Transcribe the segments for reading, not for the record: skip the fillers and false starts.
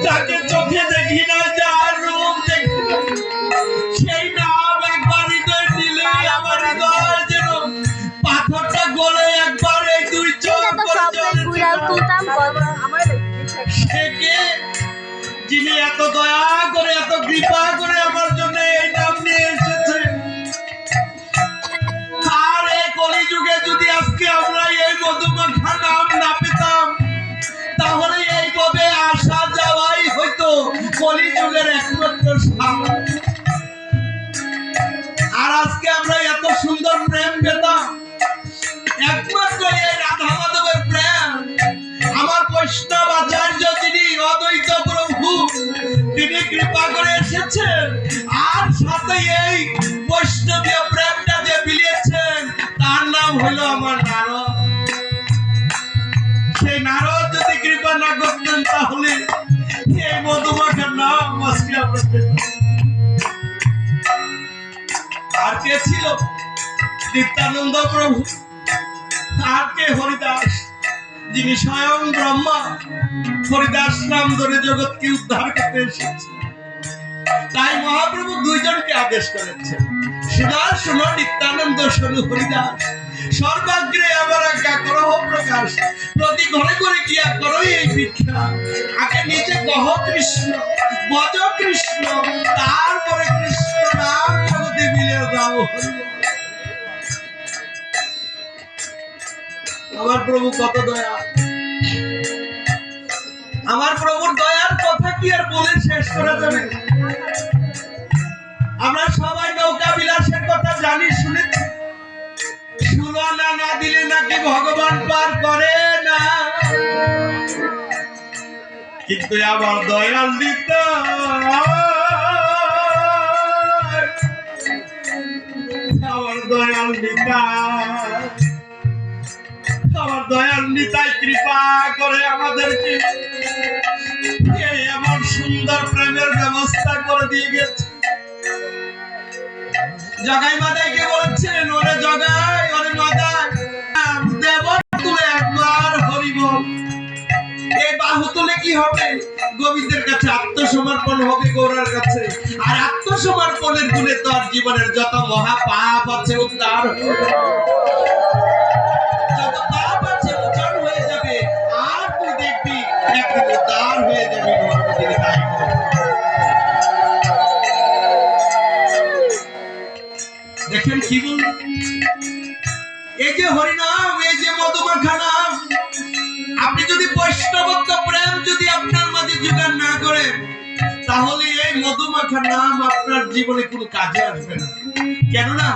যাকে চোখে দেখি না, যার রূপ দেখি না, সেই নাম একবার হৃদয় দিলে আমার হৃদয় যেন পাথরটা গলে একবার এই দুই চোখ যিনি এত দয়া করে এত কৃপা করে আমার জন্য এই নাম নিয়ে এসেছে। আর এই কলিযুগে যদি আজকে আমরা এই মধুমাখা নাম না পেতাম, তাহলে এইভাবে আসা যাওয়াই হয়তো কলিযুগের একমাত্র সাধন। আর আজকে আমরা এত সুন্দর প্রেম পেতাম একমাত্র এই রাধা মাধবের প্রেম। আমার বৈষ্ণব আচার্য যিনি অদ্বৈত প্রভু, তিনি কৃপা করে এসেছেন, আর সাথে এই বৈষ্ণবীয় প্রেমটা যে বিলিয়েছেন তার নাম হলো আমার নারদ। সেই নারদ যদি কৃপা না করতেন তাহলে এই মধুমাখার নাম আজকে আমরা পেতাম। আর কে ছিল? নিত্যানন্দ প্রভু। আর কে? হরিদাস, যিনি স্বয়ং ব্রহ্মা। হরিদাস নাম ধরে জগৎকে উদ্ধার করতে এসেছে। তাই মহাপ্রভু দুইজনকে আদেশ করেছেন, শোনা শোনো নিত্যানন্দ, শোনো হরিদাস, সর্বাগ্রে আমার আজ্ঞা করো প্রকাশ, প্রতি ঘরে ঘরে গিয়া করো এই ভিক্ষা। আগে নিজে কহ কৃষ্ণ, ভজ কৃষ্ণ, তারপরে কৃষ্ণ নাম জগতে মিলে দাও। আমার প্রভু কত দয়া! আমার প্রভুর দয়ার কথা কি আর বলে শেষ করা যাবে? আমরা সবাই নৌকা বিলাসের কথা জানি, শুনেছি। সুরানা না দিলে নাকি ভগবান পার করে না, কিন্তু আমার দয়াল দিতা, আমার দয়াল দিতা, আমার দয়াল নিতাই কৃপা করে আমাদেরকে এই এমন সুন্দর প্রেমের ব্যবস্থা করে দিয়ে গেছে। জগাই মাদাইকে বলছেন, ওরে জগাই, ওরে মাদাই, দেব তুলে একবার হরিবল। এই বাহু তুলে কি হবে? গোবিন্দের কাছে আত্মসমর্পণ হবে, গৌরার কাছে। আর আত্মসমর্পণের গুণে তোর জীবনের যত মহা পাপ আছে উদ্ধার হবে, যত পাপ আছে উচ্চারণ হয়ে যাবে, আর তুই দেখবি একদিন উদ্ধার হয়ে যাবে। দেখেন কি বল, এই যে হরিনাম, এই যে মধুমাখা নাম, আপনি যদি বৈষ্ণবত্ব প্রেম যদি আপনার মাঝে জোগাড় না করেন, তাহলে এই মধুমাখা নাম আপনার জীবনে কোনো কাজে আসবে না। কেননা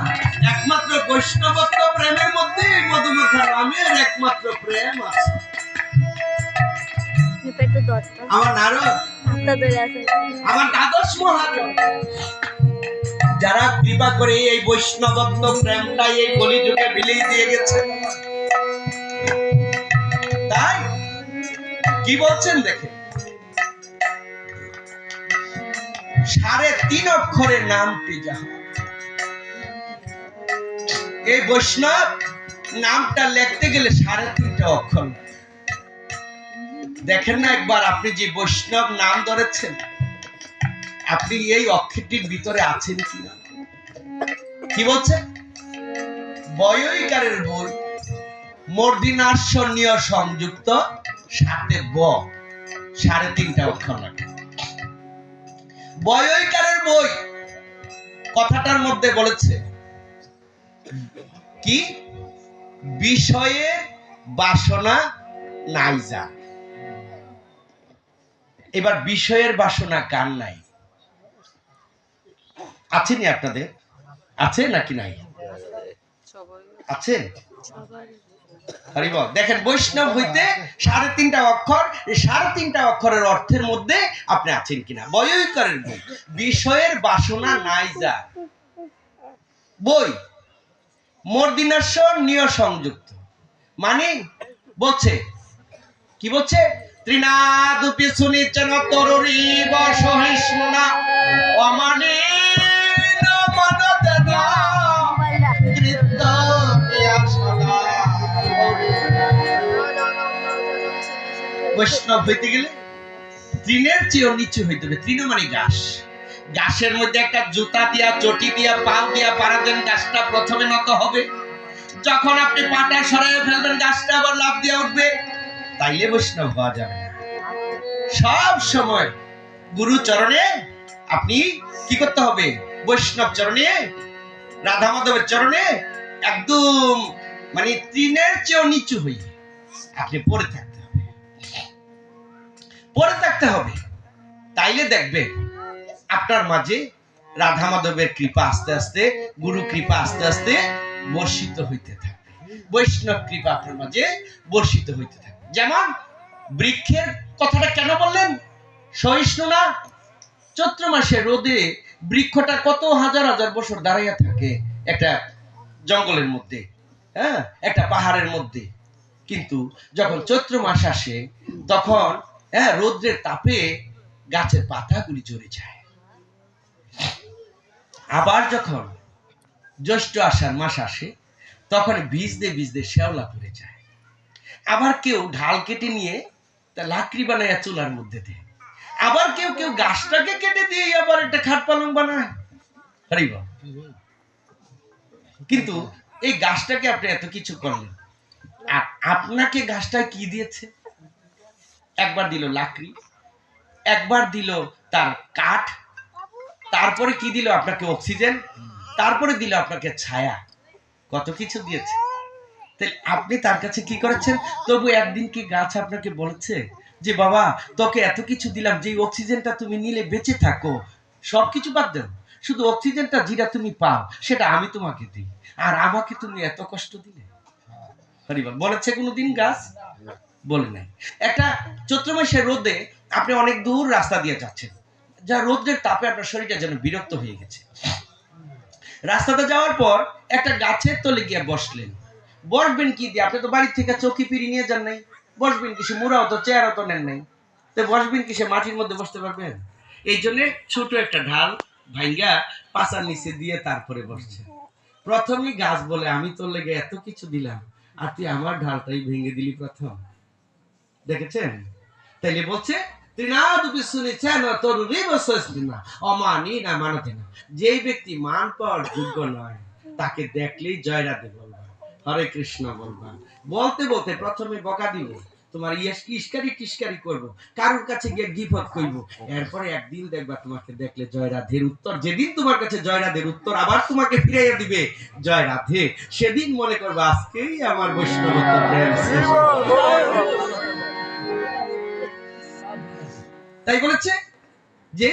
একমাত্র বৈষ্ণবত্ব প্রেমের মধ্যে এই মধুমাখা নামের একমাত্র প্রেম আছে। আমার নারদ, আমার দ্বাদশ মহাজন, যারা কৃপা করে এই বৈষ্ণবত্ব প্রেমটা এই কলিযুগে বিলিয়ে দিয়ে গেছে। তাই কি বলছেন দেখেন, 3.5 অক্ষরের নামটি যাহা, এই বৈষ্ণব নামটা লিখতে গেলে 3.5 অক্ষর। দেখেন না একবার, আপনি যে বৈষ্ণব নাম ধরেছেন, আপনি এই অক্ষরটির ভিতরে আছেন কিনা? কি বলছে? বয়ইকারের বই, মূর্ধন্যাস্বরীয় সংযুক্ত, সাথে ব, 3.5 অক্ষর লাগে। বয়ইকারের বই কথাটার মধ্যে বলেছে কি? বিষয়ে বাসনা নাই যা। এবার বিষয়ের বাসনা কার নাই? আছে নি আপনাদের? আছে নাকি নাই? আছে। দেখেন, বৈষ্ণব হইতে 3.5 অক্ষর, এই 3.5 অক্ষরের অর্থের মধ্যে আপনি আছেন কিনা? বয়ইকারের বই, বিষয়ের বাসনা নাই যা বই, মূর্ধন্যাস্বরীয় সংযুক্ত, মানে বলছে কি? বলছে ত্রিনাদুপি সুনিচন তরুরীব সহিষ্ণুনা বৈষ্ণব হইতে গেলে তৃণের চেয়েও নিচু হইতে হবে। তৃণ মানে ঘাস। ঘাসের মধ্যে একটা জুতা দিয়া, চটি দিয়া, পাও দিয়া পাড়া দেন, ঘাসটা প্রথমে নত হবে। যখন আপনি পাটা সরাইয়ে ফেলবেন, ঘাসটা আবার লাফ দিয়ে উঠবে। তাইলে বৈষ্ণব হওয়া যাবে না। সব সময় গুরু চরণে আপনি কি করতে হবে? বৈষ্ণব চরণে, রাধা মাধবের চরণে একদম মানে তৃণের চেয়েও নিচু হই আপনি পড়ে থাকতে হবে, পড়ে থাকতে হবে। তাইলে দেখবেন আপনার মাঝে রাধা মাধবের কৃপা আস্তে আস্তে, গুরু কৃপা আস্তে আস্তে বর্ষিত হইতে থাকবে, বৈষ্ণব কৃপা আপনার মাঝে বর্ষিত হইতে থাকবে। যেমন বৃক্ষের কথাটা কেন বললেন? সহিষ্ণু না? চৈত্র মাসে রোদে বৃক্ষটা কত হাজার হাজার বছর দাঁড়াইয়া থাকে একটা জঙ্গলের মধ্যে, হ্যাঁ, একটা পাহাড়ের মধ্যে। কিন্তু যখন চৈত্র মাস আসে তখন রোদ্রের তাপে গাছের পাতাগুলি ঝরে যায়। আবার যখন জ্যৈষ্ঠ আষাঢ় মাস আসে তখন ভিজতে ভিজতে শ্যাওলা পড়ে যায়। আবার কেউ ঢাল কেটে নিয়ে তা লাকড়ি বানায় চুলার মধ্যে দেয়। আবার কেউ কেউ গাছটাকে কেটে দিয়ে আবার একটা খাট পালং বানায়। কিন্তু এই গাছটাকে আপনি এত কিছু করলেন, আর আপনাকে গাছটা কি দিয়েছে? একবার দিল লাকড়ি, একবার দিল তার কাঠ, তারপরে কি দিল? আপনাকে অক্সিজেন, তারপরে দিল আপনাকে ছায়া। কত কিছু দিয়েছে। তাহলে আপনি তার কাছে কি করেছেন? তবু একদিন কি গাছ আপনাকে বলেছে যে বাবা তোকে এত কিছু দিলাম, যে অক্সিজেনটা তুমি নিলে বেঁচে থাকো, সবকিছু বাদ দাও, শুধু অক্সিজেনটা যেটা তুমি পাও সেটা আমি তোমাকে দিই, আর আমাকে তুমি এত কষ্ট দিলে? বলেছে কোনোদিন গাছ? বলে নাই। একটা চৈত্র মাসের রোদে আপনি অনেক দূর রাস্তা দিয়ে যাচ্ছেন, যা রোদের তাপে আপনার শরীরটা যেন বিরক্ত হয়ে গেছে। রাস্তাতে যাওয়ার পর একটা গাছের তলে গিয়ে বসলেন। বসবেন কি দিয়ে? আপনি তো বাড়ি থেকে চৌকি পিড়ি নিয়ে যান নাই। বসবেন কিসে? মুড়াও তো, চেয়ারও তো নেন নাই। তো বসবেন কিসে? মাটির মধ্যে বসতে পারবেন? এই জন্য ছোট একটা ঢাল ভাঙ্গা পাশার নিচে দিয়ে তারপরে বসছে। প্রথমেই গাছ বলে আমি তোর লেগে এত কিছু দিলাম, আর তুই আমার ঢালটাই ভেঙে দিলি প্রথম। দেখেছেন? তাইলে বলছে যেই ব্যক্তি মান পাওয়ার যোগ্য নয় তাকে দেখলেই জয় রাধে বলবা, হরে কৃষ্ণ বলবা। বলতে বলতে প্রথমে বকা দিব, তোমার ইস্কারি টিস্কারি করবো, কারোর কাছে গিয়ে গিফট করবো, এরপরে একদিন দেখবা তোমাকে দেখলে জয় রাধের উত্তর। যেদিন তোমার কাছে জয় রাধের উত্তর আবার তোমাকে ফিরাইয়া দিবে জয় রাধে, সেদিন মনে করবা আজকেই আমার বৈষ্ণবত্ব প্রেম শেষ। তাই বলেছে যে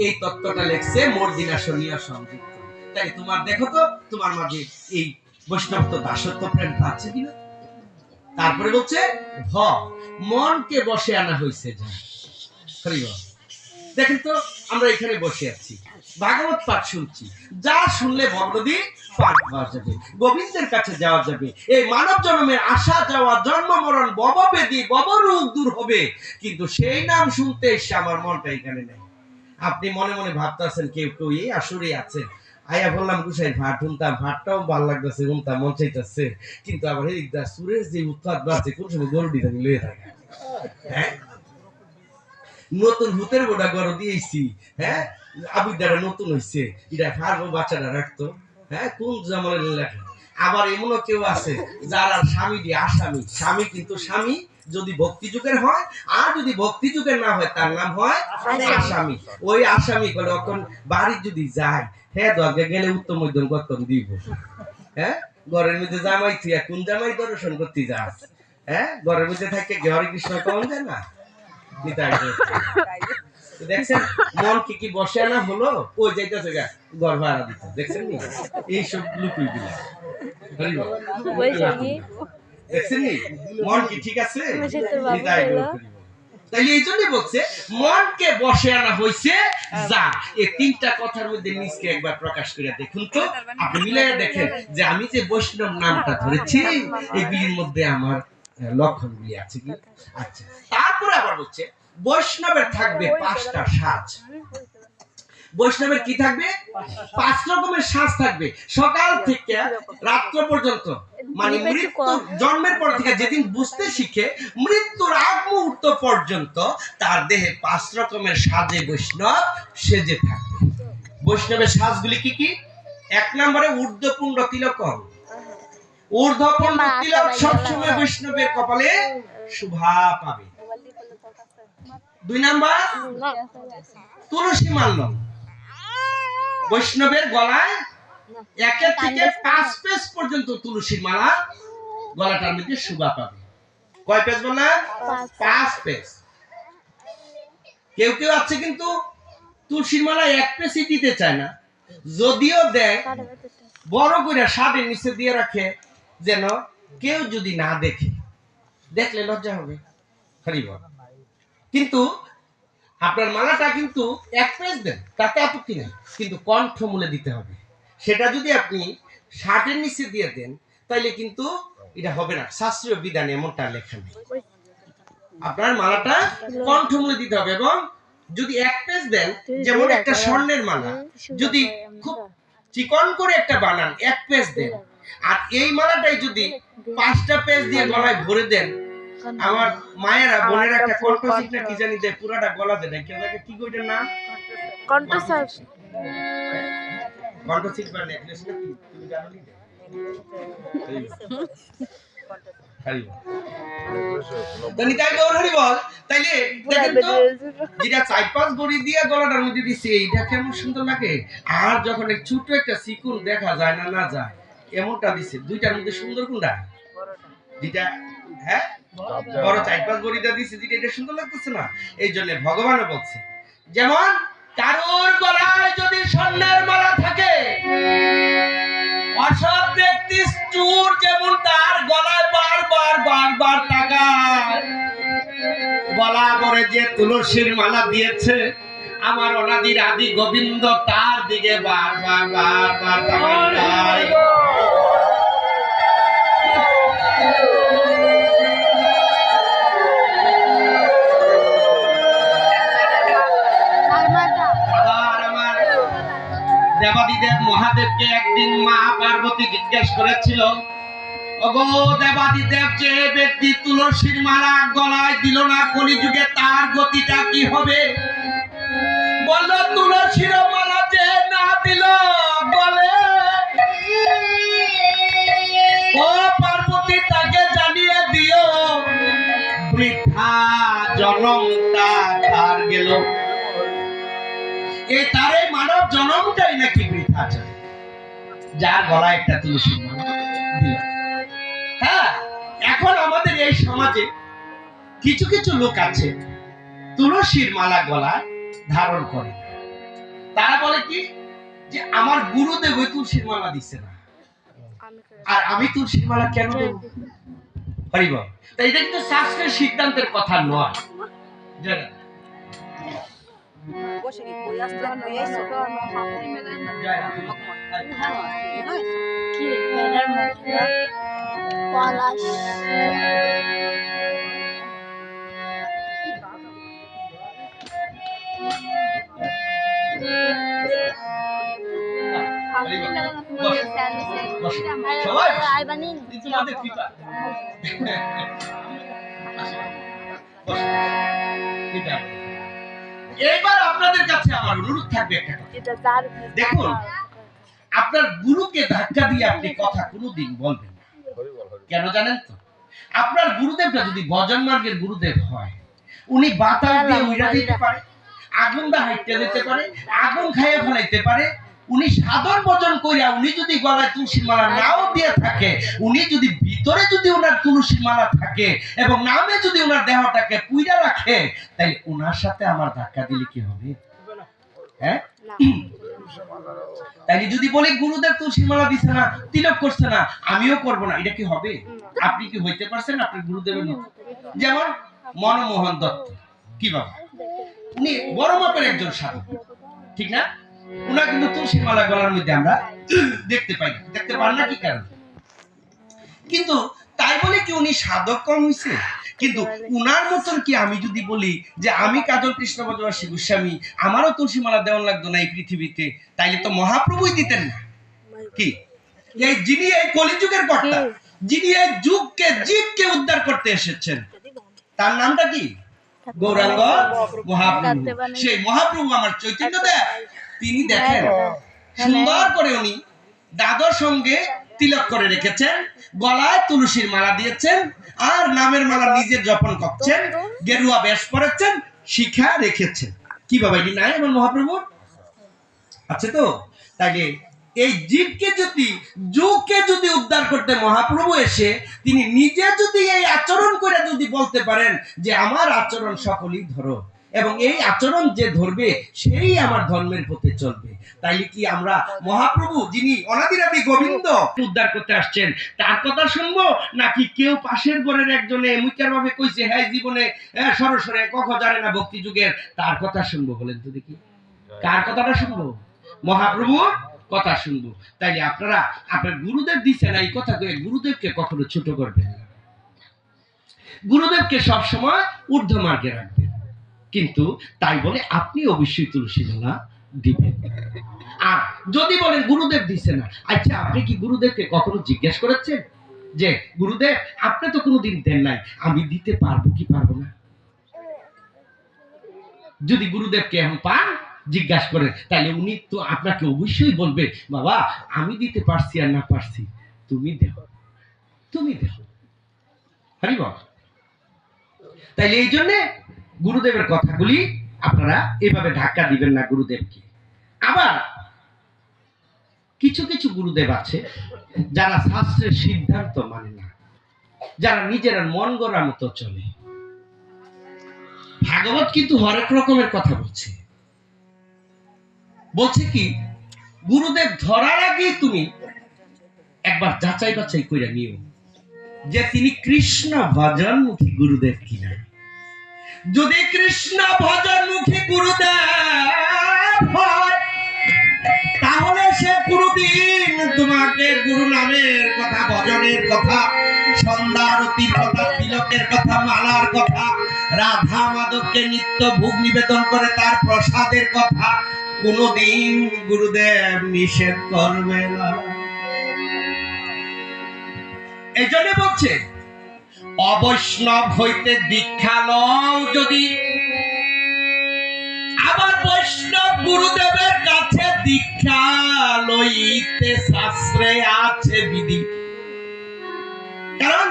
এই তত্ত্বটা লেখছে মর্দিনা শনিয়া সংযুক্ত। তাই তোমার দেখো তো তোমার মাঝে এই বৈষ্ণবত্ব দাসত্ব প্রেম আছে কিনা। তারপরে বলছে মনকে বসে আনা হয়েছে। দেখেন তো আমরা এখানে বসে আছি, ভাগবত পাঠ শুনছি, যা শুনলে ভগবতী পাঠ পাওয়া যাবে, গোবিন্দের কাছে যাওয়া যাবে। এই মানব জন্মের আসা যাওয়া, জন্ম মরণ, ভববেদী, ভবরোগ দূর হবে, কিন্তু সেই নাম শুনতে এসে আমার মনটা এখানে নেই। আপনি মনে মনে ভাবতেছেন কেউ কেউ এই আসরে আছেন, আয়া বললাম গুসাই ভাট শুনতাম, ভাটটাও ভালো লাগতেছে, শুনতাম মন চাইতেছে, কিন্তু আবার এই সুরেশ যে উৎপাদ বাড়ছে কোন সময় গরুটি আমি লয়ে থাকে। হ্যাঁ, নতুন ভূতের গোড়া গড় দিয়েছি, হ্যাঁ, আবিদারা নতুন হইছে, এটা ফারবো বাচ্চারা রাখতো, হ্যাঁ, কোন জামালের লেখা। আবার এমনও কেউ আছে যারা স্বামী দিয়ে আসামি, স্বামী কিন্তু স্বামী যদি ভক্তি যুগের হয়, আর যদি ভক্তি যুগের না হয় তার নাম হয় আসামি। ওই আসামি বলে এখন বাড়ি যদি যায়, হ্যাঁ দরকার গেলে উত্তম মধ্যম কত দিব, হ্যাঁ, ঘরের মধ্যে জামাই তুই কোন জামাই দর্শন করতে যাস, হ্যাঁ, ঘরের মধ্যে থাকে হরে কৃষ্ণ কম যায় না। দেখছেন মন কি বসে আনা হলো, ওই যাইতেছে ঘর ভাড়া দিতে। দেখছেন নি এইসব লুকুই দিলা, দেখছেন নি মন কি ঠিক আছে? তাই এই জন্য বলছে মনকে বসে আনা হয়েছে যা। এই তিনটা কথার মধ্যে নিজকে একবার প্রকাশ করে দেখুন তো, আপনি মিলাইয়া দেখেন যে আমি যে বৈষ্ণব নামটা ধরেছি এগুলির মধ্যে আমার লক্ষণগুলি আছে কি। আচ্ছা, তারপরে আবার বলছে বৈষ্ণবের থাকবে 5টা সাজ। বৈষ্ণবের কি থাকবে? 5 রকমের শ্বাস থাকবে, সকাল থেকে রাত্র পর্যন্ত। মানে মৃত্যু জন্মের পর থেকে যেদিন বুঝতে শিখে মৃত্যুর আগ মুহূর্ত পর্যন্ত তার দেহে 5 রকমের সাজে বৈষ্ণব সেজে থাকবে। বৈষ্ণবের সাজগুলি কি কি? 1 নম্বরে ঊর্ধ্বপুণ্ড তিলকম। ঊর্ধ্বপুণ্ড তিলক সবসময় বৈষ্ণবের কপালে শোভা পাবে। 2 নাম্বার তুলসী মাল্যম। বৈষ্ণবের গলায় 1 থেকে 5 পেজ পর্যন্ত তুলসীর মালা গলাটার মধ্যে শোভা পাবে। কয় পেজ বললেন? 5 পেজ। কেউ কেউ আছে কিন্তু তুলসীর মালা 1 পেজই দিতে চায় না, যদিও দেয় বড় করে শাড়ির নিচে দিয়ে রাখে, যেন কেউ যদি না দেখে, দেখলে লজ্জা হবে। হরি বল। কিন্তু আপনার মালাটা কিন্তু 1 পেজ দেন, তাতে আপত্তি নেই, কিন্তু কণ্ঠমূলে দিতে হবে। সেটা যদি আপনি শার্টের নিচে দিয়ে দেন তাইলে কিন্তু এটা হবে না, শাস্ত্রীয় বিধানে এমনটা লেখা নেই। আপনার মালাটা কণ্ঠমূলে দিতে হবে। এবং যদি 1 পেজ দেন, যেমন একটা স্বর্ণের মালা, যদি খুব চিকন করে একটা বানান 1 পেজ দেন, আর এই মালাটাই যদি 5টা পেজ দিয়ে গলায় ভরে দেন, আমার মায়েরা বোনেরা একটা কণ্ঠশিক্ষা কি জানি দেয়, পুরাটা গলা দেয়, কেউ দেখে কি কইটার নাম? কণ্ঠশিক্ষা নেকলেস না কি তুমি জানো নি? হরি বল। তো নিতাই গৌর হরি বল। তাইলে দেখেন তো, যেটা 4-5 গড়ি দিয়ে গলাটার মধ্যে দিছে, এইটা কেমন সুন্দর লাগে। আর যখন এক ছোট একটা চিকুন দেখা যায় না, না যায়, এমনটা দিছে। দুইটার মধ্যে সুন্দর কোনটা? যেটা হ্যাঁ বড় 4-5 গড়িটা দিছে, যেটা এটা সুন্দর লাগতেছে না। এই জন্য ভগবানও বলছে, যেমন কারোর গলায় যদি স্বর্ণের মালা থাকে, অসৎ ব্যক্তি চোর যেমন তার গলায় বারবার টাকায়, গলা ভরে যে তুলসীর মালা দিয়েছে, আমার অনাদির আদি গোবিন্দ তার দিকে বারবার তাকায়। দেবাদিদেব মহাদেবকে একদিন মা পার্বতী জিজ্ঞেস করেছিল, ওগো দেবাদিদেব, যে ব্যক্তি তুলসীর মালা গলায় দিল না কলিযুগে, তার গতিটা কি হবে? বলল, তুলসীর মালা যে না দিল বলে, ও পার্বতী তাকে জানিয়ে দিও, বৃথা জনমটা তার গেল। এই তার এই মানব জনমটাই নাকি বৃথা যায়, যার গলায় একটা তুলসীর মালা দিল। হ্যাঁ, এখন আমাদের এই সমাজে কিছু কিছু লোক আছে তুলসীর মালা গলায় ধারণ করে। তারা বলে কি, যে আমার গুরুদেব ওই তুলসীর মালা দিছে না, আর আমি তুলসীর মালা কেন দেব? হরি বল। তাই এটা কিন্তু শাস্ত্রের সিদ্ধান্তের কথা নয়। বসে কি কই আসতে কই আইছো কি মেলার মধ্যে পলাশ এইবার আপনাদের কাছে আমার অনুরোধ থাকবে একটা কথা। দেখুন, আপনার গুরুকে ধাক্কা দিয়ে আপনি কথা কোনোদিন বলবেন না। কেন জানেন তো? আপনার গুরুদেবটা যদি ভজন মার্গের গুরুদেব হয়, উনি বাতাস দিয়ে উইড়া দিতে পারে, আগুন দা হাইটে দিতে পারে, আগুন খাইয়ে ফেলাইতে পারে। উনি সাধন ভজন কইরা উনি যদি গলায় তুলসী মালা নাও দিয়ে থাকে, উনি যদি ভিতরে যদি ওনার তুলসী মালা থাকে এবং নামে যদি ওনার দেহটাকে পুইরা রাখে, তাহলে ওনার সাথে আমার ধাক্কা দিলে কি হবে? হ্যাঁ, তাই যদি বলি গুরুদেব তুলসী মালা দিছে না, তিলক করছে না, আমিও করব না, এটা কি হবে? আপনি কি হইতে পারছেন আপনার গুরুদেবের মতো? যেমন মনমোহন দত্ত, কি বাবা, উনি বড় মাপের একজন সাধক, ঠিক না? উনার কিন্তু তুলসী মালা গলার মধ্যে আমরা দেখতে পাই না। দেখতে পান না কি কারণ? কিন্তু তাই বলে কি উনি সাধক কম হইছে? কিন্তু উনার মতন কি আমি যদি বলি যে আমি কাজল কৃষ্ণ ব্রজবাসী গোস্বামী, আমারও তুলসীমালা দেওয়ার লাগতো না এই পৃথিবীতে, তাইলে তো মহাপ্রভুই দিতেন না। কি এই যিনি এই কলিযুগের কর্তা, যিনি এই যুগকে জীবকে উদ্ধার করতে এসেছেন, তার নামটা কি? গৌরাঙ্গ মহাপ্রভু। সেই মহাপ্রভু আমার চৈতন্য দেব, তিনি দেখেন সুন্দর করে উনি দাদর সঙ্গে তিলক করে রেখেছেন, গলায় তুলসীর মালা দিয়েছেন, আর নামের মালা নিজে জপন করছেন, গেরুয়া বেশ পরেছেন, শিখা রেখেছেন। কি বাবা এটি নাই আমার মহাপ্রভু আছে তো? তাকে এই জীবকে যদি যুগকে যদি উদ্ধার করতে মহাপ্রভু এসে তিনি নিজে যদি এই আচরণ করে যদি বলতে পারেন যে আমার আচরণ সকলেই ধরো, এবং এই আচরণ যে ধরবে সেই আমার ধর্মের পথে চলবে, তাইলে কি আমরা মহাপ্রভু যিনি অনাদিরাদি গোবিন্দ উদ্ধার করতে আসছেন তার কথা শুনবো, নাকি কেউ পাশের ঘরের একজনে মুচার ভাবে কইছে হ্যাঁ জীবনে সরসরে কখন জানে না ভক্তি যুগের, তার কথা শুনবো? বলেন তো দেখি, কার কথাটা শুনবো? মহাপ্রভুর কথা শুনবো। তাইলে আপনারা আপনার গুরুদেব দিচ্ছেন এই কথা কয়ে গুরুদেবকে কখনো ছোট করবেন না, গুরুদেবকে সবসময় ঊর্ধ্ব মার্গে রাখবেন। কিন্তু তাই বলে আপনি অবশ্যই তুলসী মালা দিবেন। আর যদি বলেন গুরুদেব দিচ্ছে না, আচ্ছা আপনি কি গুরুদেবকে কখনো জিজ্ঞেস করেছেন যে গুরুদেব আপনি তো কোনোদিন দেন নাই, আমি দিতে পারবো কি পারবো না? যদি গুরুদেবকে এখন পান জিজ্ঞাসা করে, তাহলে উনি তো আপনাকে অবশ্যই বলবে বাবা আমি দিতে পারছি আর না পারছি তুমি দেখো, তুমি দেখো। হরি বল। তাইলে এই জন্য গুরুদেবের কথাগুলি আপনারা এভাবে ধাক্কা দিবেন না গুরুদেবকে। আবার কিছু কিছু গুরুদেব আছে যারা শাস্ত্রের সিদ্ধান্ত মানে না, যারা নিজেরা মন গড়ার মতো চলে। ভাগবত কিন্তু হরেক রকমের কথা বলছে, বলছে কি গুরুদেব ধরার আগে তুমি একবার যাচাই বাছাই করে নিও যে তিনি কৃষ্ণ ভজনমুখী গুরুদেব কিনা। যদি কৃষ্ণ ভজনমুখী গুরুদেব হয় তাহলে সে কোনদিন তোমাকে গুরু নামের কথা, ভজনের কথা, সন্ধ্যারতির কথা, তিলকের কথা, মালার কথা, রাধা মাধবকে নিত্য ভোগ নিবেদন করে তার প্রসাদের কথা কোনদিন গুরুদেব নিষেধ করবে না। এই জন্য বলছে অবৈষ্ণব হইতে দীক্ষা লও যদি, আবার বৈষ্ণব গুরুদেবের কাছে দীক্ষা লইতে শাস্ত্রে আছে বিধি। কারণ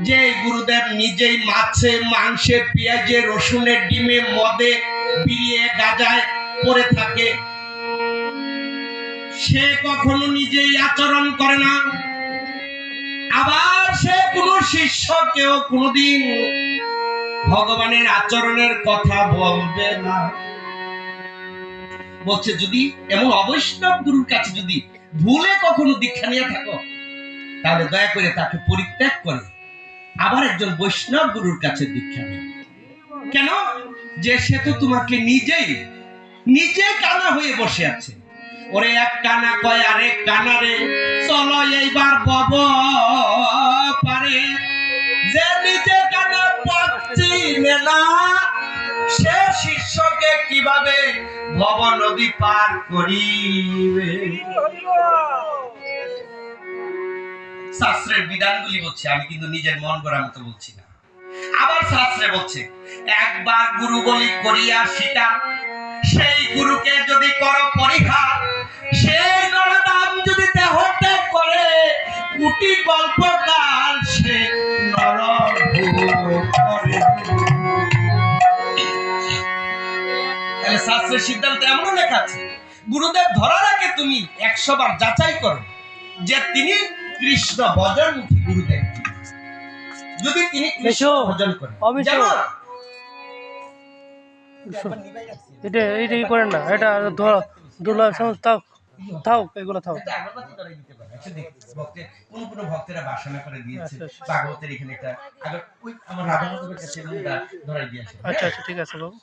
যে গুরুদেব নিজেই মাছে, মাংসে, পেঁয়াজে, রসুনের, ডিমে, মদে, বিড়িয়ে, গাঁজায় পড়ে থাকে, সে কখনো নিজেই আচরণ করে না। আবার সে কোন শিষ্যকেও কোনদিন ভগবানের আচরণের কথা বলবে না। বলছে যদি এমন অবৈষ্ণব গুরুর কাছে যদি ভুলে কখনো দীক্ষা নিয়ে থাকো তাহলে দয়া করে তাকে পরিত্যাগ করে আবার একজন বৈষ্ণব গুরুর কাছে দীক্ষা নেয়। কেন? যে সে তো তোমাকে নিজে কানা হয়ে বসে আছে। ওরে এক কানা কয় আরেক কানারে চলো এইবার বব পারে, যে নিজে কানা পাচ্ছি না সে শিষ্যকে কিভাবে ভব নদী পার করিবে। শাস্ত্রের বিধানগুলি বলছে, আমি কিন্তু নিজের মন গড়ার মতো বলছি না। আবার শাস্ত্রে বলছে একবার গুরু বলি করিয়া স্বীকার, সেই গুরুকে যদি করো পরিহার, সেই নরনাম যদি দেহ ত্যাগ করে কোটি কল্পকাল সে নরক ভোগ করে। তাহলে শাস্ত্রের সিদ্ধান্ত এমন লেখা আছে গুরুদেব ধরার আগে তুমি 100 বার যাচাই করো যে তিনি কৃষ্ণ ভজনমুখী গুরুদেব। যদি তিনি কৃষ্ণ ভজন করেন, যেমন এটা এইটাই করেন না, এটা দোলা থাক থাক এগুলো থাক। কোন ভক্তেরা বাসনা করে দিয়েছে ভাগবতের এখানে একটা আগে ওই আমার রাধা মাধবের কাছে ধরাই দিয়েছে। আচ্ছা আচ্ছা ঠিক আছে বাবু।